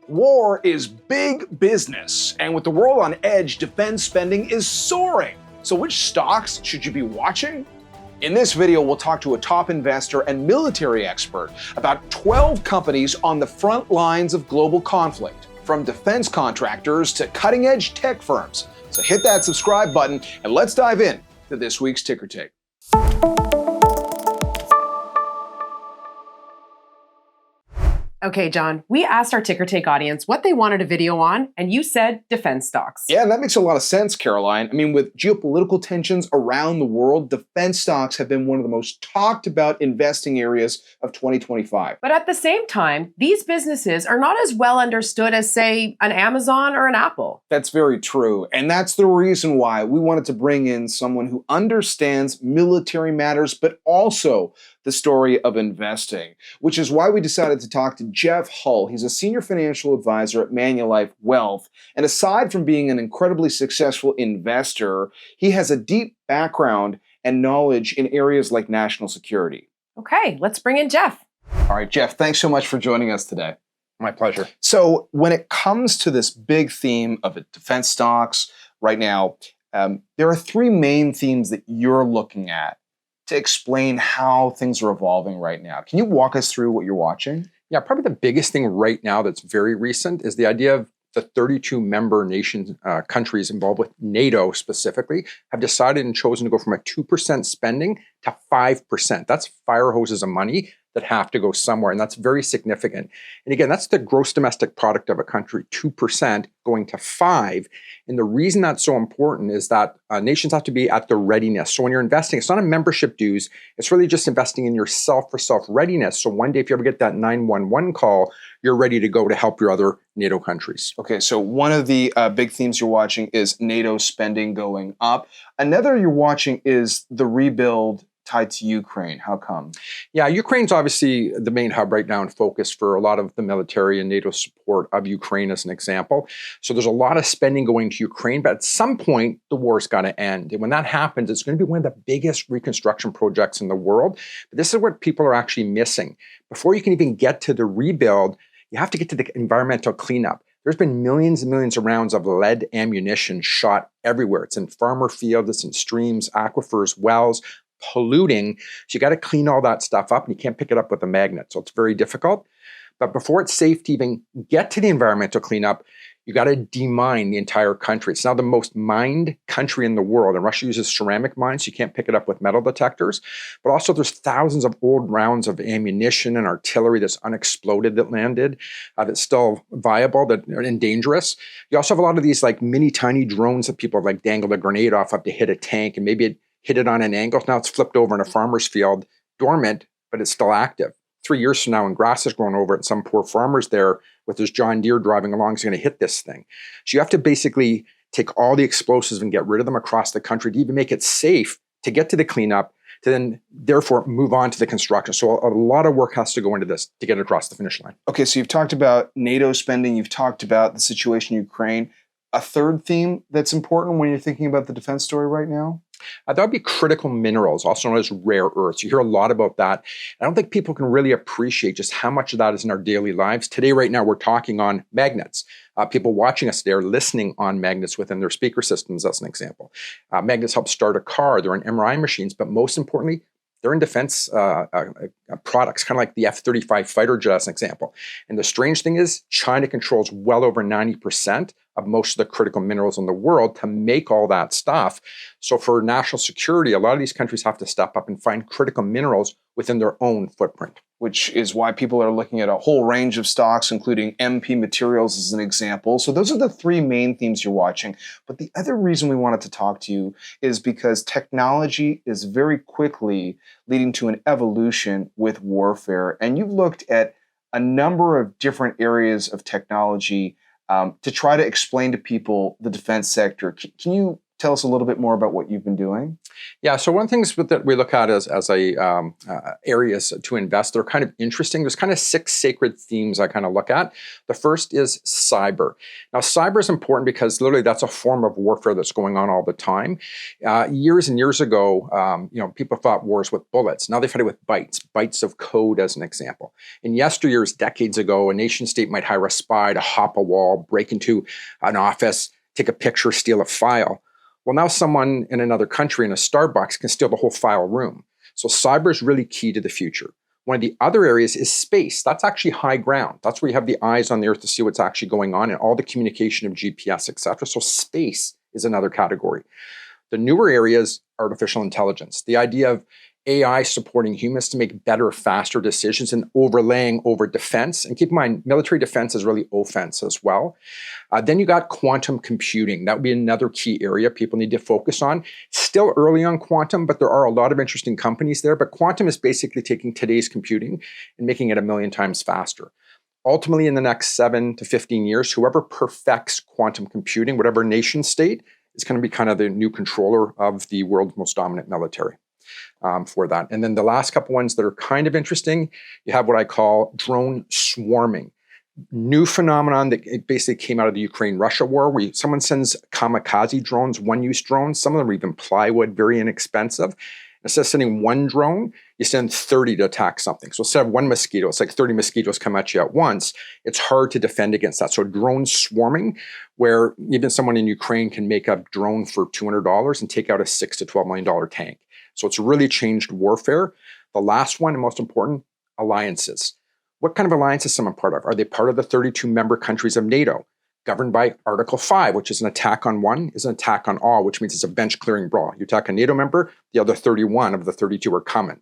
War is big business, and with the world on edge, defense spending is soaring. So which stocks should you be watching? In this video, we'll talk to a top investor and military expert about 12 companies on the front lines of global conflict, from defense contractors to cutting-edge tech firms. So hit that subscribe button, and let's dive in to this week's Ticker Tape. Okay, John, we asked our Ticker Take audience what they wanted a video on, and you said defense stocks. Yeah, that makes a lot of sense, Caroline. I mean, with geopolitical tensions around the world, defense stocks have been one of the most talked about investing areas of 2025. But at the same time, these businesses are not as well understood as, say, an Amazon or an Apple. That's very true. And that's the reason why we wanted to bring in someone who understands military matters, but also the story of investing, which is why we decided to talk to Jeff Hull. He's a senior financial advisor at Manulife Wealth. And aside from being an incredibly successful investor, he has a deep background and knowledge in areas like national security. Okay, let's bring in Jeff. All right, Jeff, thanks so much for joining us today. My pleasure. So when it comes to this big theme of defense stocks right now, there are three main themes that you're looking at to explain how things are evolving right now. Can you walk us through what you're watching? Yeah, probably the biggest thing right now that's very recent is the idea of the 32 member nation countries involved with NATO specifically have decided and chosen to go from a 2% spending to 5%. That's fire hoses of money that have to go somewhere, and that's very significant. And again, that's the gross domestic product of a country, 2% going to 5%. And the reason that's so important is that nations have to be at their readiness. So when you're investing, it's not a membership dues, it's really just investing in yourself for self-readiness. So one day if you ever get that 911 call, you're ready to go to help your other NATO countries. Okay, so one of the big themes you're watching is NATO spending going up. Another you're watching is the rebuild tied to Ukraine. How come? Yeah, Ukraine's obviously the main hub right now and focus for a lot of the military and NATO support of Ukraine as an example. So there's a lot of spending going to Ukraine, but at some point the war's got to end. And when that happens, it's going to be one of the biggest reconstruction projects in the world. But this is what people are actually missing. Before you can even get to the rebuild, you have to get to the environmental cleanup. There's been millions and millions of rounds of lead ammunition shot everywhere. It's in farmer fields, it's in streams, aquifers, wells, polluting. So you got to clean all that stuff up, and you can't pick it up with a magnet. So it's very difficult. But before it's safe to even get to the environmental cleanup, you got to demine the entire country. It's now the most mined country in the world, and Russia uses ceramic mines, so you can't pick it up with metal detectors. But also there's thousands of old rounds of ammunition and artillery that's unexploded that landed, that's still viable and dangerous. You also have a lot of these like mini tiny drones that people like dangled a grenade off up to hit a tank, and maybe it hit it on an angle. Now it's flipped over in a farmer's field, dormant, but it's still active. 3 years from now, when grass has grown over it, and some poor farmer's there with his John Deere driving along, is going to hit this thing. So you have to basically take all the explosives and get rid of them across the country to even make it safe to get to the cleanup, to then therefore move on to the construction. So a lot of work has to go into this to get it across the finish line. Okay, so you've talked about NATO spending, you've talked about the situation in Ukraine. A third theme that's important when you're thinking about the defense story right now? That would be critical minerals, also known as rare earths. You hear a lot about that. I don't think people can really appreciate just how much of that is in our daily lives. Today, right now, we're talking on magnets. People watching us today are listening on magnets within their speaker systems, as an example. Magnets help start a car. They're in MRI machines, but most importantly, they're in defense products, kind of like the F-35 fighter jet, as an example. And the strange thing is, China controls well over 90% of most of the critical minerals in the world to make all that stuff. So for national security, a lot of these countries have to step up and find critical minerals within their own footprint. Which is why people are looking at a whole range of stocks, including MP Materials as an example. So those are the three main themes you're watching. But the other reason we wanted to talk to you is because technology is very quickly leading to an evolution with warfare. And you've looked at a number of different areas of technology to try to explain to people the defense sector. Can you tell us a little bit more about what you've been doing? Yeah, so one of the things that we look at as areas to invest that are kind of interesting, there's kind of 6 sacred themes I kind of look at. The first is cyber. Now, cyber is important because literally that's a form of warfare that's going on all the time. Years and years ago, people fought wars with bullets. Now they fight it with bytes of code as an example. In yesteryears, decades ago, a nation state might hire a spy to hop a wall, break into an office, take a picture, steal a file. Well, now someone in another country in a Starbucks can steal the whole file room. So cyber is really key to the future. One of the other areas is space. That's actually high ground. That's where you have the eyes on the earth to see what's actually going on and all the communication of GPS, etc. So space is another category. The newer area is artificial intelligence. The idea of AI supporting humans to make better, faster decisions and overlaying over defense. And keep in mind, military defense is really offense as well. Then you got quantum computing. That would be another key area people need to focus on. Still early on quantum, but there are a lot of interesting companies there. But quantum is basically taking today's computing and making it 1,000,000 times faster. Ultimately, in the next 7 to 15 years, whoever perfects quantum computing, whatever nation state, is going to be kind of the new controller of the world's most dominant military. For that. And then the last couple ones that are kind of interesting, you have what I call drone swarming. New phenomenon that it basically came out of the Ukraine-Russia war, where someone sends kamikaze drones, one-use drones. Some of them are even plywood, very inexpensive. Instead of sending one drone, you send 30 to attack something. So instead of one mosquito, it's like 30 mosquitoes come at you at once. It's hard to defend against that. So drone swarming, where even someone in Ukraine can make a drone for $200 and take out a $6 to $12 million tank. So it's really changed warfare. The last one, and most important, alliances. What kind of alliance is someone part of? Are they part of the 32 member countries of NATO, governed by Article 5, which is an attack on one, is an attack on all, which means it's a bench-clearing brawl. You attack a NATO member, the other 31 of the 32 are coming.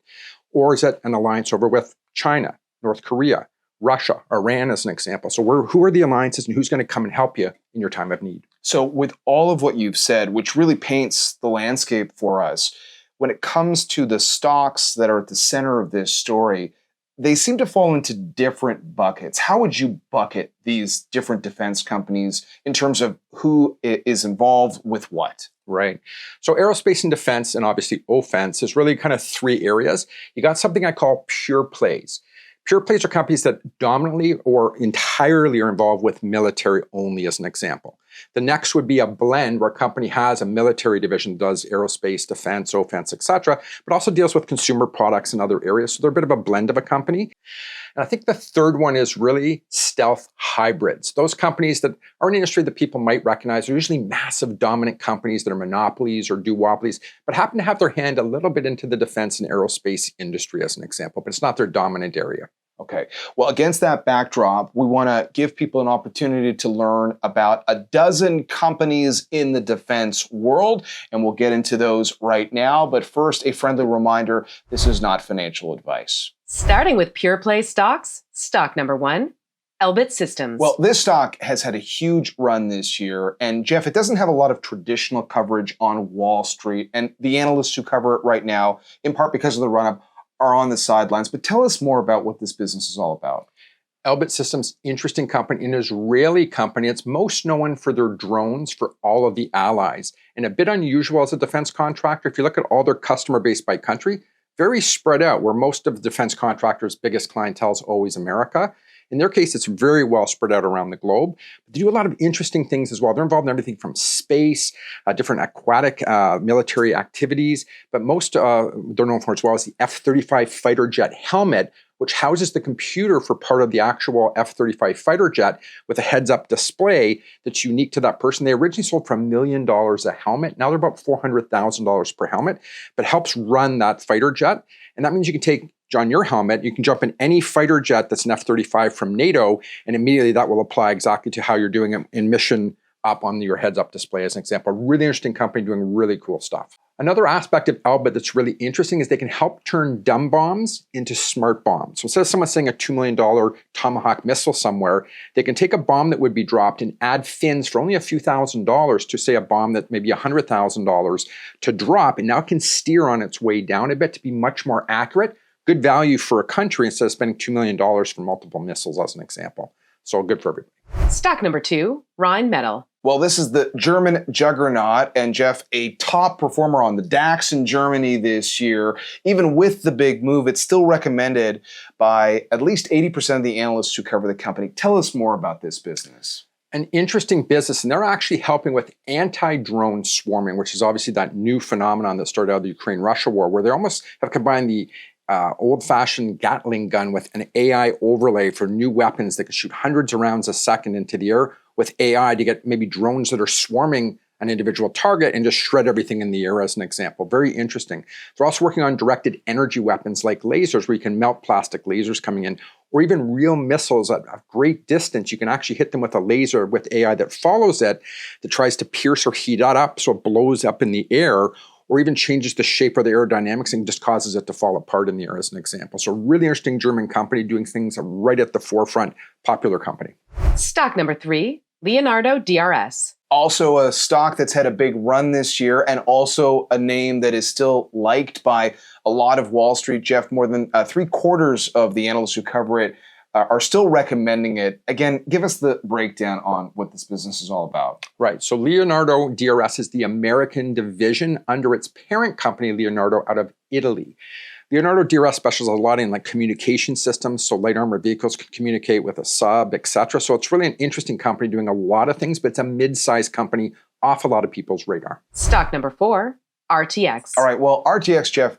Or is it an alliance over with China, North Korea, Russia, Iran as an example? So who are the alliances and who's going to come and help you in your time of need? So with all of what you've said, which really paints the landscape for us, when it comes to the stocks that are at the center of this story, they seem to fall into different buckets. How would you bucket these different defense companies in terms of who is involved with what? Right. So aerospace and defense, and obviously offense, is really kind of 3 areas. You got something I call pure plays. Pure plays are companies that dominantly or entirely are involved with military only, as an example. The next would be a blend where a company has a military division, does aerospace, defense, offense, etc., but also deals with consumer products and other areas. So they're a bit of a blend of a company. And I think the third one is really stealth hybrids. Those companies that are in an industry that people might recognize are usually massive dominant companies that are monopolies or duopolies, but happen to have their hand a little bit into the defense and aerospace industry as an example, but it's not their dominant area. Okay. Well, against that backdrop, we want to give people an opportunity to learn about a dozen companies in the defense world, and we'll get into those right now. But first, a friendly reminder, this is not financial advice. Starting with pure play stocks, stock number 1, Elbit Systems. Well, this stock has had a huge run this year, and Jeff, it doesn't have a lot of traditional coverage on Wall Street, and the analysts who cover it right now, in part because of the run-up, are on the sidelines. But tell us more about what this business is all about. Elbit Systems, interesting company, an Israeli company. It's most known for their drones for all of the allies, and a bit unusual as a defense contractor. If you look at all their customer base by country, very spread out, where most of the defense contractors' biggest clientele is always America. In their case, it's very well spread out around the globe. But they do a lot of interesting things as well. They're involved in everything from space, different aquatic military activities, but most they're known for as well as the F-35 fighter jet helmet, which houses the computer for part of the actual F-35 fighter jet with a heads-up display that's unique to that person. They originally sold for $1 million a helmet. Now they're about $400,000 per helmet, but helps run that fighter jet. And that means you can take, John, your helmet, you can jump in any fighter jet that's an F-35 from NATO, and immediately that will apply exactly to how you're doing it in mission up on your heads-up display as an example. Really interesting company doing really cool stuff. Another aspect of Elbit that's really interesting is they can help turn dumb bombs into smart bombs. So instead of someone saying a $2 million Tomahawk missile somewhere, they can take a bomb that would be dropped and add fins for only a few $1,000s to, say, a bomb that may be $100,000 to drop, and now it can steer on its way down a bit to be much more accurate. Good value for a country instead of spending $2 million for multiple missiles as an example. So good for everybody. Stock number 2, Rhine Metal. Well, this is the German juggernaut, and Jeff, a top performer on the DAX in Germany this year. Even with the big move, it's still recommended by at least 80% of the analysts who cover the company. Tell us more about this business. An interesting business, and they're actually helping with anti-drone swarming, which is obviously that new phenomenon that started out of the Ukraine-Russia war, where they almost have combined the old-fashioned Gatling gun with an AI overlay for new weapons that can shoot hundreds of rounds a second into the air with AI to get maybe drones that are swarming an individual target and just shred everything in the air, as an example. Very interesting. They're also working on directed energy weapons like lasers, where you can melt plastic lasers coming in, or even real missiles at a great distance. You can actually hit them with a laser with AI that follows it, that tries to pierce or heat it up so it blows up in the air, or even changes the shape of the aerodynamics and just causes it to fall apart in the air, as an example. So really interesting German company doing things right at the forefront, popular company. Stock number 3, Leonardo DRS. Also a stock that's had a big run this year, and also a name that is still liked by a lot of Wall Street. Jeff, more than 3/4 of the analysts who cover it are still recommending it. Again, give us the breakdown on what this business is all about. Right. So Leonardo DRS is the American division under its parent company, Leonardo, out of Italy. Leonardo DRS specializes a lot in like communication systems, so light armored vehicles can communicate with a sub, etc. So it's really an interesting company doing a lot of things, but it's a mid-sized company off a lot of people's radar. Stock number 4, RTX. All right, well, RTX, Jeff,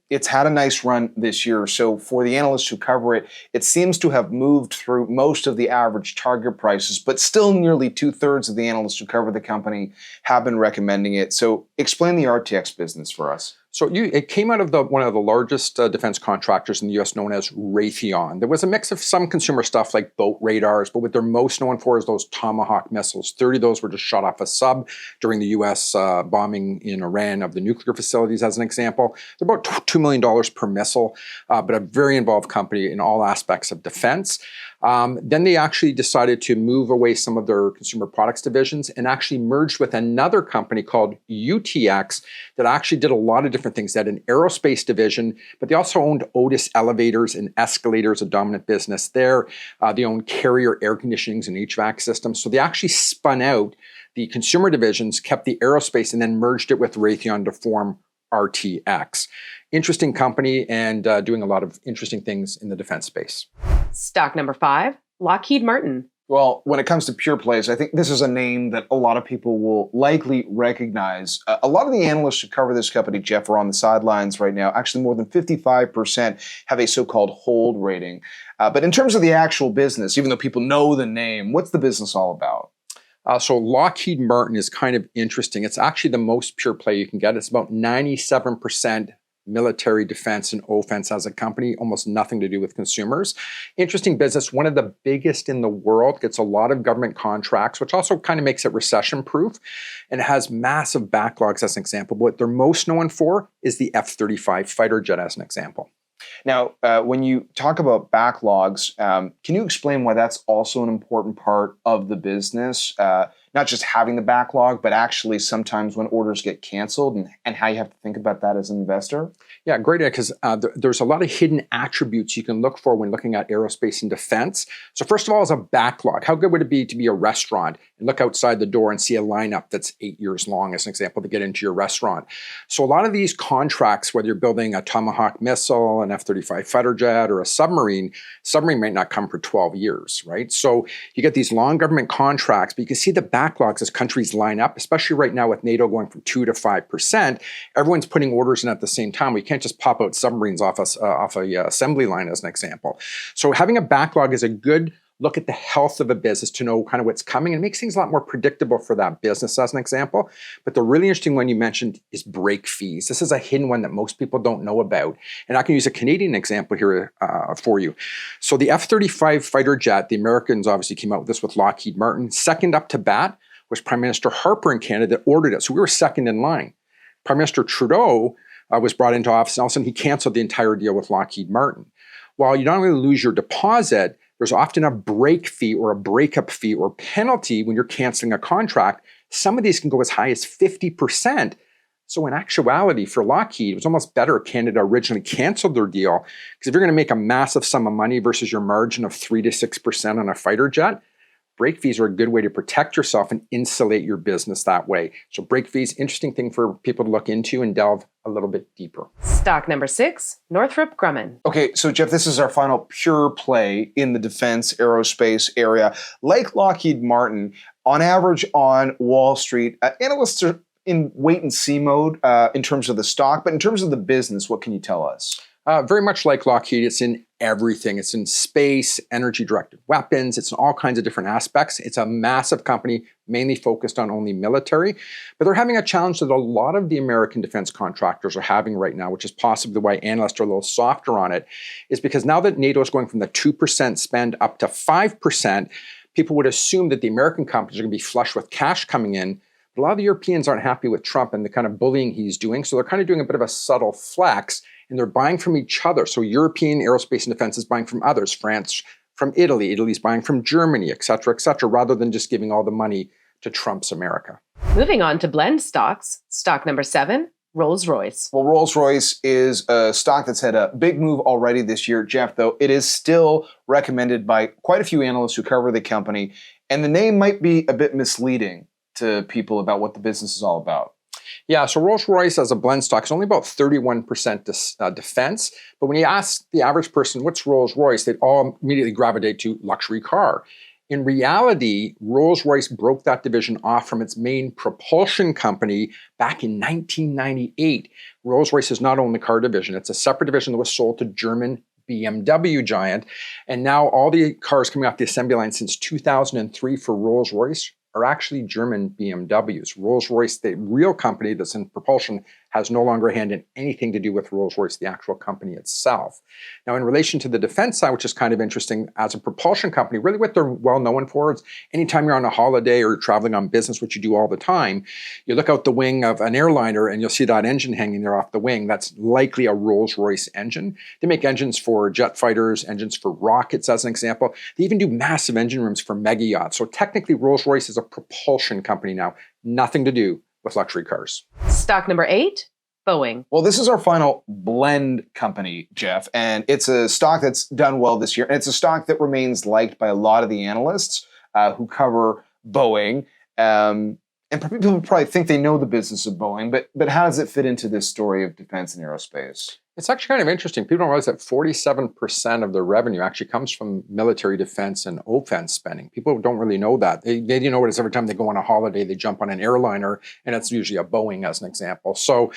it's had a nice run this year. So for the analysts who cover it, it seems to have moved through most of the average target prices, but still nearly 2/3 of the analysts who cover the company have been recommending it. So explain the RTX business for us. So it came out of one of the largest defense contractors in the U.S. known as Raytheon. There was a mix of some consumer stuff like boat radars, but what they're most known for is those Tomahawk missiles. 30 of those were just shot off a sub during the U.S. Bombing in Iran of the nuclear facilities, as an example. They're about $2 million per missile, but a very involved company in all aspects of defense. Then they actually decided to move away some of their consumer products divisions and actually merged with another company called UTX that actually did a lot of different things. They had an aerospace division, but they also owned Otis elevators and escalators, a dominant business there. They owned Carrier air conditionings and HVAC systems. So they actually spun out the consumer divisions, kept the aerospace, and then merged it with Raytheon to form RTX. Interesting company and doing a lot of interesting things in the defense space. Stock number 5, Lockheed Martin. Well, when it comes to pure plays, I think this is a name that a lot of people will likely recognize. A lot of the analysts who cover this company, Jeff, are on the sidelines right now. Actually, more than 55% have a so-called hold rating. But in terms of the actual business, even though people know the name, what's the business all about? So Lockheed Martin is kind of interesting. It's actually the most pure play you can get. It's about 97% military defense and offense as a company, almost nothing to do with consumers. Interesting business, one of the biggest in the world, gets a lot of government contracts, which also kind of makes it recession-proof, and it has massive backlogs as an example. But what they're most known for is the F-35 fighter jet as an example. Now, when you talk about backlogs, can you explain why that's also an important part of the business? Not just having the backlog, but actually sometimes when orders get canceled and how you have to think about that as an investor? Yeah, great idea, because there's a lot of hidden attributes you can look for when looking at aerospace and defense. So first of all is a backlog. How good would it be to be a restaurant and look outside the door and see a lineup that's 8 years long, as an example, to get into your restaurant? So a lot of these contracts, whether you're building a Tomahawk missile, an F-35 fighter jet, or a submarine might not come for 12 years, right? So you get these long government contracts, but you can see the backlogs as countries line up, especially right now with NATO going from 2 to 5%. Everyone's putting orders in at the same time. We can't just pop out submarines off a assembly line, as an example. So having a backlog is a good look at the health of a business to know kind of what's coming, and it makes things a lot more predictable for that business, as an example. But the really interesting one you mentioned is break fees. This is a hidden one that most people don't know about. And I can use a Canadian example here for you. So the F-35 fighter jet, the Americans obviously came out with this with Lockheed Martin. Second up to bat was Prime Minister Harper in Canada that ordered it. So we were second in line. Prime Minister Trudeau was brought into office, and all of a sudden he canceled the entire deal with Lockheed Martin. While you don't really lose your deposit, there's often a break fee or a breakup fee or penalty when you're canceling a contract. Some of these can go as high as 50%. So in actuality, for Lockheed, it was almost better Canada originally canceled their deal, because if you're going to make a massive sum of money versus your margin of 3 to 6% on a fighter jet, break fees are a good way to protect yourself and insulate your business that way. So break fees, interesting thing for people to look into and delve a little bit deeper. Stock number 6, Northrop Grumman. Okay, so Jeff, this is our final pure play in the defense aerospace area. Like Lockheed Martin, on average on Wall Street, analysts are in wait and see mode in terms of the stock, but in terms of the business, what can you tell us? Very much like Lockheed, it's in everything. It's in space, energy-directed weapons. It's in all kinds of different aspects. It's a massive company, mainly focused on only military. But they're having a challenge that a lot of the American defense contractors are having right now, which is possibly why analysts are a little softer on it, is because now that NATO is going from the 2% spend up to 5%, people would assume that the American companies are going to be flush with cash coming in. But a lot of the Europeans aren't happy with Trump and the kind of bullying he's doing. So they're kind of doing a bit of a subtle flex, and they're buying from each other. So European aerospace and defense is buying from others, France from Italy, Italy's buying from Germany, et cetera, rather than just giving all the money to Trump's America. Moving on to blend stocks. Stock number 7, Rolls-Royce. Well, Rolls-Royce is a stock that's had a big move already this year, Jeff, though it is still recommended by quite a few analysts who cover the company. And the name might be a bit misleading to people about what the business is all about. Yeah, so Rolls-Royce as a blend stock is only about 31% defense. But when you ask the average person, what's Rolls-Royce, they'd all immediately gravitate to luxury car. In reality, Rolls-Royce broke that division off from its main propulsion company back in 1998. Rolls-Royce is not only the car division, it's a separate division that was sold to German BMW giant. And now all the cars coming off the assembly line since 2003 for Rolls-Royce are actually German BMWs. Rolls-Royce, the real company that's in propulsion, has no longer a hand in anything to do with Rolls-Royce, the actual company itself. Now, in relation to the defense side, which is kind of interesting, as a propulsion company, really what they're well known for is anytime you're on a holiday or traveling on business, which you do all the time, you look out the wing of an airliner and you'll see that engine hanging there off the wing. That's likely a Rolls-Royce engine. They make engines for jet fighters, engines for rockets, as an example. They even do massive engine rooms for mega yachts. So technically, Rolls-Royce is a propulsion company now, nothing to do with luxury cars. Stock number 8, Boeing. Well, this is our final blend company, Jeff, and it's a stock that's done well this year. And it's a stock that remains liked by a lot of the analysts who cover Boeing. And people probably think they know the business of Boeing, but how does it fit into this story of defense and aerospace? It's actually kind of interesting. People don't realize that 47% of their revenue actually comes from military defense and offense spending. People don't really know that. They know it is every time they go on a holiday, they jump on an airliner, and it's usually a Boeing as an example. So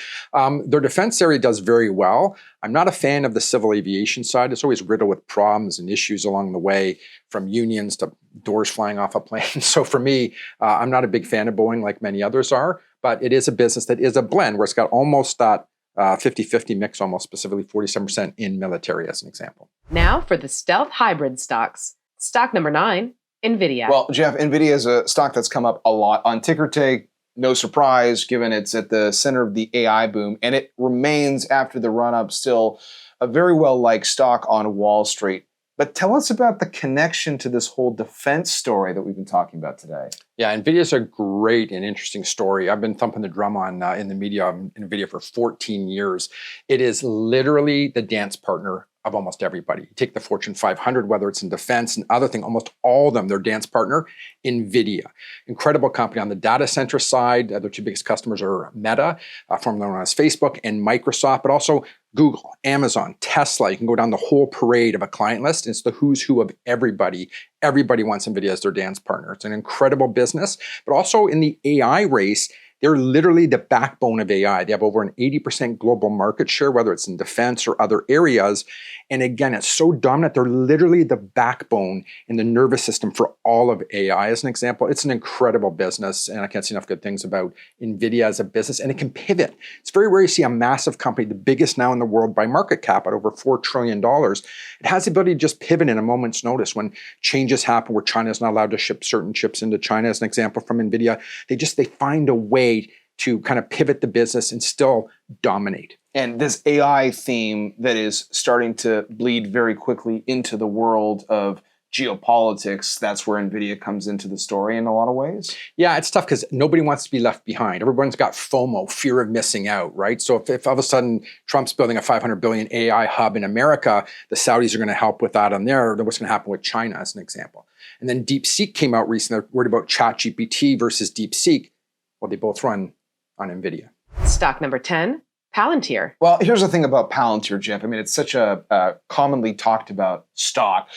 their defense area does very well. I'm not a fan of the civil aviation side. It's always riddled with problems and issues along the way, from unions to doors flying off a plane. So for me, I'm not a big fan of Boeing like many others are, but it is a business that is a blend where it's got almost that 50-50 mix, almost specifically 47% in military as an example. Now for the stealth hybrid stocks. Stock number 9, NVIDIA. Well, Jeff, NVIDIA is a stock that's come up a lot on ticker tape. No surprise, given it's at the center of the AI boom, and it remains, after the run-up, still a very well-liked stock on Wall Street. But tell us about the connection to this whole defense story that we've been talking about today. Yeah, NVIDIA is a great and interesting story. I've been thumping the drum on in the media on NVIDIA for 14 years. It is literally the dance partner of almost everybody. You take the Fortune 500, whether it's in defense and other thing, almost all of them, their dance partner, NVIDIA. Incredible company. On the data center side, their two biggest customers are Meta, formerly known as Facebook, and Microsoft, but also Google, Amazon, Tesla. You can go down the whole parade of a client list. It's the who's who of everybody. Everybody wants NVIDIA as their dance partner. It's an incredible business, but also in the AI race, they're literally the backbone of AI. They have over an 80% global market share, whether it's in defense or other areas. And again, it's so dominant, they're literally the backbone in the nervous system for all of AI. As an example, it's an incredible business, and I can't say enough good things about NVIDIA as a business, and it can pivot. It's very rare you see a massive company, the biggest now in the world by market cap at over $4 trillion. It has the ability to just pivot in a moment's notice when changes happen, where China is not allowed to ship certain chips into China, as an example from NVIDIA. They find a way to kind of pivot the business and still dominate. And this AI theme that is starting to bleed very quickly into the world of geopolitics, that's where NVIDIA comes into the story in a lot of ways? Yeah, it's tough because nobody wants to be left behind. Everyone's got FOMO, fear of missing out, right? So if all of a sudden Trump's building a 500 billion AI hub in America, the Saudis are going to help with that on there. Then what's going to happen with China as an example? And then DeepSeek came out recently. They're worried about ChatGPT versus DeepSeek. Well, they both run on NVIDIA. Stock number 10, Palantir. Well, here's the thing about Palantir, Jeff. I mean, it's such a commonly talked about stock.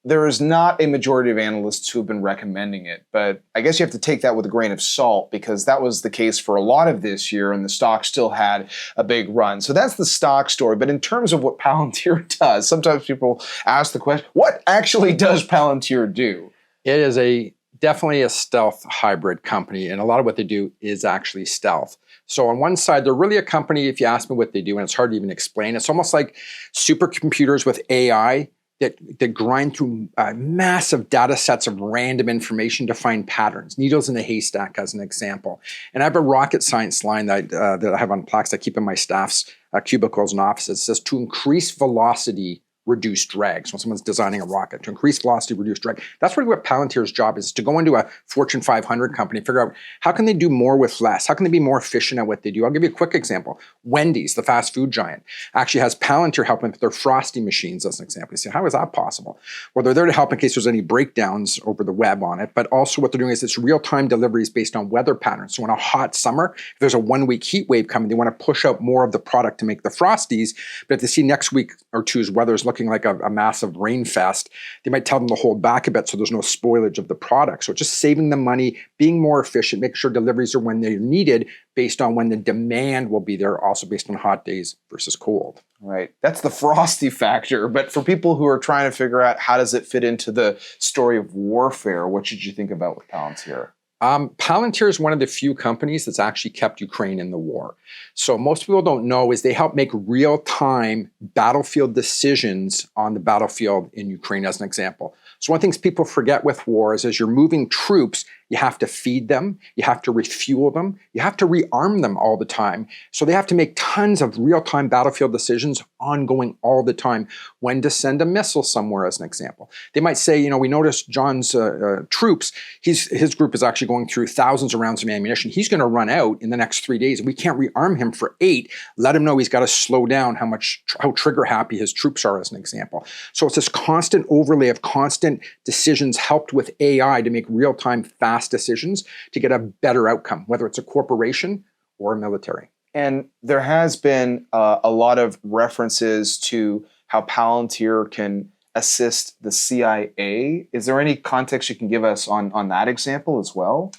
There is not a majority of analysts who have been recommending it, but I guess you have to take that with a grain of salt because that was the case for a lot of this year and the stock still had a big run. So that's the stock story. But in terms of what Palantir does, sometimes people ask the question, what actually does Palantir do? It is definitely a stealth hybrid company, and a lot of what they do is actually stealth. So on one side, they're really a company, if you ask me what they do, and it's hard to even explain, it's almost like supercomputers with AI that grind through massive data sets of random information to find patterns, needles in a haystack as an example. And I have a rocket science line that I have on plaques that I keep in my staff's cubicles and offices. It says to increase velocity, reduce drag. So when someone's designing a rocket, to increase velocity, reduce drag. That's really what Palantir's job is, to go into a Fortune 500 company, figure out how can they do more with less? How can they be more efficient at what they do? I'll give you a quick example. Wendy's, the fast food giant, actually has Palantir helping with their Frosty machines as an example. You say, how is that possible? Well, they're there to help in case there's any breakdowns over the web on it, but also what they're doing is it's real-time deliveries based on weather patterns. So in a hot summer, if there's a 1-week heat wave coming, they want to push out more of the product to make the Frosties, but if they see next week or two's weather is looking like a massive rain fest, they might tell them to hold back a bit so there's no spoilage of the product. So just saving them money, being more efficient, making sure deliveries are when they're needed based on when the demand will be there, also based on hot days versus cold. Right. That's the Frosty factor. But for people who are trying to figure out how does it fit into the story of warfare, what should you think about with Palantir? Palantir is one of the few companies that's actually kept Ukraine in the war. So most people don't know is they help make real-time battlefield decisions on the battlefield in Ukraine as an example. So one of the things people forget with war is as you're moving troops, you have to feed them, you have to refuel them, you have to rearm them all the time. So they have to make tons of real-time battlefield decisions ongoing all the time. When to send a missile somewhere as an example. They might say, you know, we noticed John's troops, his group is actually going through thousands of rounds of ammunition. He's going to run out in the next 3 days. We can't rearm him for 8. Let him know he's got to slow down how trigger happy his troops are as an example. So it's this constant overlay of constant decisions helped with AI to make real-time fast decisions to get a better outcome, whether it's a corporation or a military. And there has been a lot of references to how Palantir can assist the CIA. Is there any context you can give us on that example as well?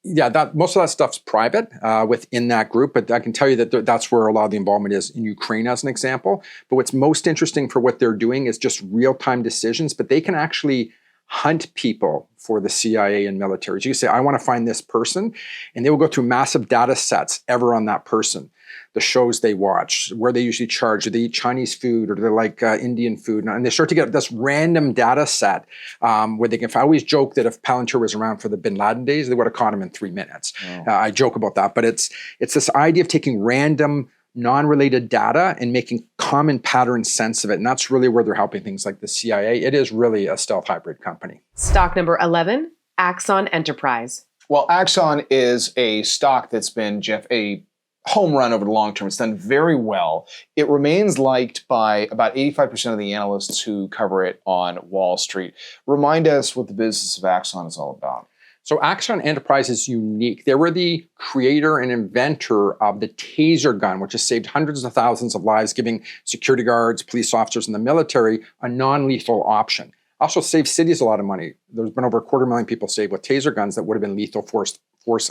Yeah, most of that stuff's private within that group, but I can tell you that that's where a lot of the involvement is in Ukraine as an example. But what's most interesting for what they're doing is just real-time decisions, but they can actually hunt people for the CIA and military. So you say, I want to find this person, and they will go through massive data sets ever on that person. The shows they watch, where they usually charge, do they eat Chinese food or do they like Indian food? And they start to get this random data set where they can, I always joke that if Palantir was around for the Bin Laden days, they would have caught him in 3 minutes. Oh. I joke about that, but it's this idea of taking random non-related data and making common pattern sense of it. And that's really where they're helping things like the CIA. It is really a stealth hybrid company. Stock number 11, Axon Enterprise. Well, Axon is a stock that's been, Jeff, a home run over the long term. It's done very well. It remains liked by about 85% of the analysts who cover it on Wall Street. Remind us what the business of Axon is all about. So Axon Enterprise is unique. They were the creator and inventor of the taser gun, which has saved hundreds of thousands of lives, giving security guards, police officers, and the military a non-lethal option. Also saved cities a lot of money. There's been over 250,000 people saved with taser guns that would have been lethal force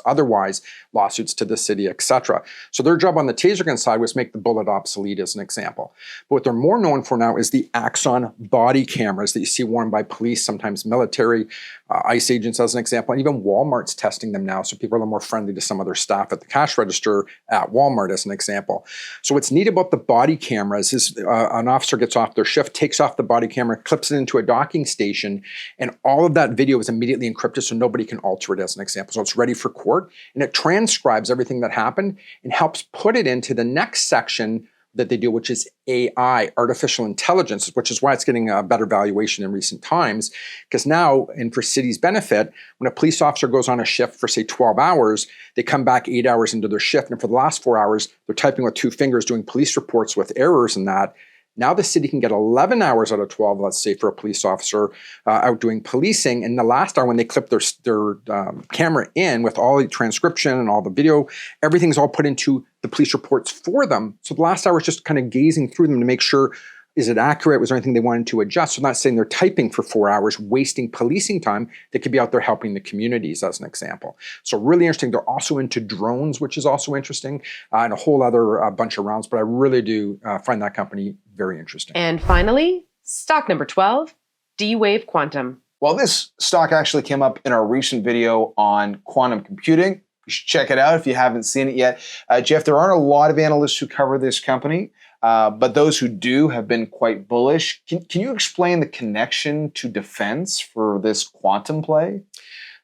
otherwise, lawsuits to the city, etc. So their job on the taser gun side was make the bullet obsolete as an example. But what they're more known for now is the Axon body cameras that you see worn by police, sometimes military, ICE agents as an example, and even Walmart's testing them now, so people are a little more friendly to some of their staff at the cash register at Walmart as an example. So what's neat about the body cameras is an officer gets off their shift, takes off the body camera, clips it into a docking station, and all of that video is immediately encrypted so nobody can alter it as an example. So it's ready for court, and it transcribes everything that happened and helps put it into the next section that they do, which is AI, artificial intelligence, which is why it's getting a better valuation in recent times. Because now, and for city's benefit, when a police officer goes on a shift for, say, 12 hours, they come back 8 hours into their shift. And for the last 4 hours, they're typing with 2 fingers, doing police reports with errors and that. Now the city can get 11 hours out of 12, let's say, for a police officer out doing policing. And the last hour, when they clip their camera in with all the transcription and all the video, everything's all put into the police reports for them. So the last hour is just kind of gazing through them to make sure, is it accurate? Was there anything they wanted to adjust? So I'm not saying they're typing for 4 hours, wasting policing time. They could be out there helping the communities, as an example. So really interesting. They're also into drones, which is also interesting, and a whole other bunch of rounds. But I really do find that company very interesting. And finally, stock number 12, D-Wave Quantum. Well, this stock actually came up in our recent video on quantum computing. You should check it out if you haven't seen it yet. Jeff, there aren't a lot of analysts who cover this company. But those who do have been quite bullish. Can you explain the connection to defense for this quantum play?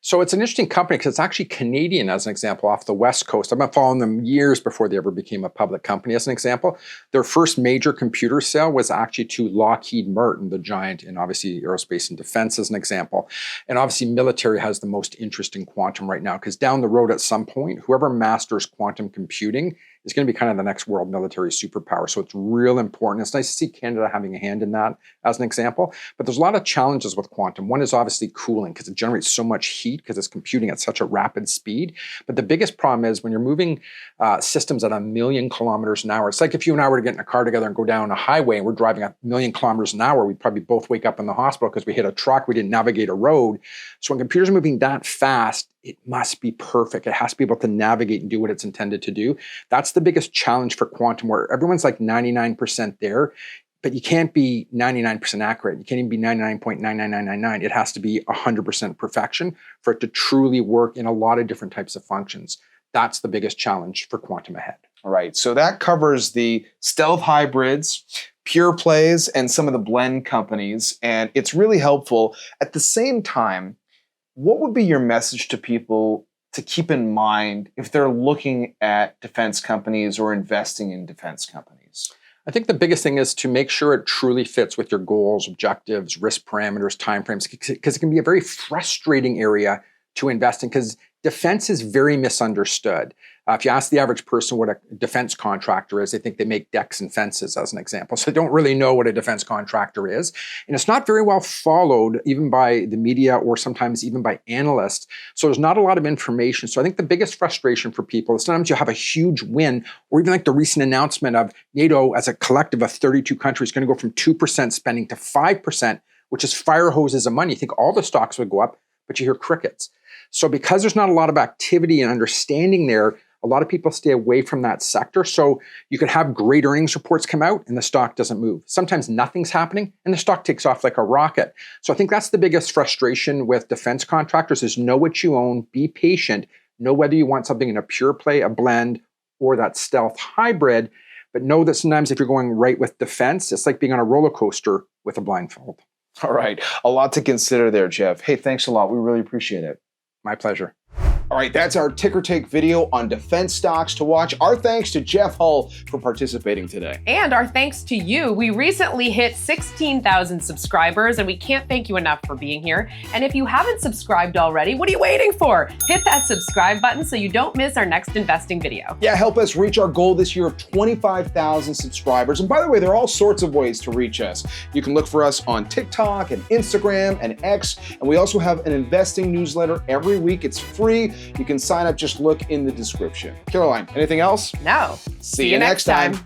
So it's an interesting company because it's actually Canadian, as an example, off the West Coast. I've been following them years before they ever became a public company, as an example. Their first major computer sale was actually to Lockheed Martin, the giant in obviously aerospace and defense, as an example. And obviously military has the most interest in quantum right now because down the road at some point, whoever masters quantum computing is going to be kind of the next world military superpower. So it's real important. It's nice to see Canada having a hand in that, as an example. But there's a lot of challenges with quantum. One is obviously cooling because it generates so much heat because it's computing at such a rapid speed. But the biggest problem is when you're moving systems at 1,000,000 kilometers an hour. It's like if you and I were to get in a car together and go down a highway and we're driving 1,000,000 kilometers an hour, we'd probably both wake up in the hospital because we hit a truck, we didn't navigate a road. So when computers are moving that fast, it must be perfect. It has to be able to navigate and do what it's intended to do. That's the biggest challenge for quantum, where everyone's like 99% there, but you can't be 99% accurate. You can't even be 99.99999. It has to be 100% perfection for it to truly work in a lot of different types of functions. That's the biggest challenge for quantum ahead. All right, so that covers the stealth hybrids, pure plays, and some of the blend companies, and it's really helpful. At the same time, what would be your message to people to keep in mind if they're looking at defense companies or investing in defense companies? I think the biggest thing is to make sure it truly fits with your goals, objectives, risk parameters, timeframes, because it can be a very frustrating area to invest in because defense is very misunderstood. If you ask the average person what a defense contractor is, they think they make decks and fences, as an example. So they don't really know what a defense contractor is. And it's not very well followed, even by the media or sometimes even by analysts. So there's not a lot of information. So I think the biggest frustration for people is sometimes you have a huge win, or even like the recent announcement of NATO as a collective of 32 countries going to go from 2% spending to 5%, which is fire hoses of money. You think all the stocks would go up, but you hear crickets. So because there's not a lot of activity and understanding there, a lot of people stay away from that sector. So you could have great earnings reports come out and the stock doesn't move. Sometimes nothing's happening and the stock takes off like a rocket. So I think that's the biggest frustration with defense contractors is know what you own, be patient, know whether you want something in a pure play, a blend, or that stealth hybrid. But know that sometimes if you're going right with defense, it's like being on a roller coaster with a blindfold. All right, a lot to consider there, Jeff. Hey, thanks a lot. We really appreciate it. My pleasure. All right, that's our ticker take video on defense stocks to watch. Our thanks to Jeff Hull for participating today. And our thanks to you. We recently hit 16,000 subscribers, and we can't thank you enough for being here. And if you haven't subscribed already, what are you waiting for? Hit that subscribe button so you don't miss our next investing video. Yeah, help us reach our goal this year of 25,000 subscribers. And by the way, there are all sorts of ways to reach us. You can look for us on TikTok and Instagram and X. And we also have an investing newsletter every week. It's free. You can sign up, just look in the description. Caroline, anything else? No. See you next time.